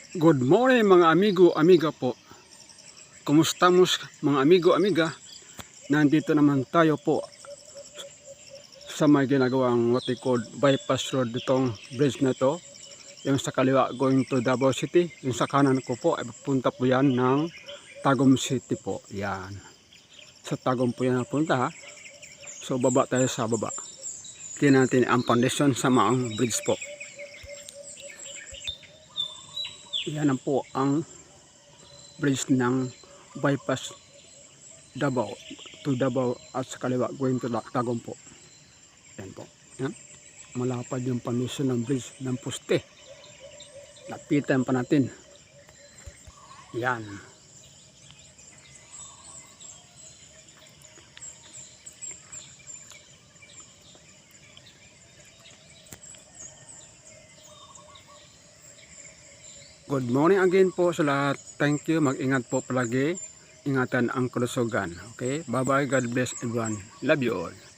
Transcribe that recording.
Good morning mga amigo, amiga po. Kumusta mo mga amigo, amiga? Nandito naman tayo po sa may ginagawang what they call bypass road, itong bridge na to. Yung sa kaliwa going to Davao City. Yung sa kanan ko po ay pupunta po yan ng Tagum City po. Yan. Sa Tagum po yan napunta ha. So baba tayo sa baba. Tingnan natin ang foundation sa maang bridge po. Yan po ang bridge ng bypass Davao to Davao at sa kaliwa going to Tagum po. Yan po. Yan. Malapad yung foundation ng bridge ng poste. Lapitan pa natin. Yan. Good morning again po sa lahat. Thank you. Mag-ingat po palagi. Ingatan ang kalusugan. Okay? Bye-bye. God bless everyone. Love you all.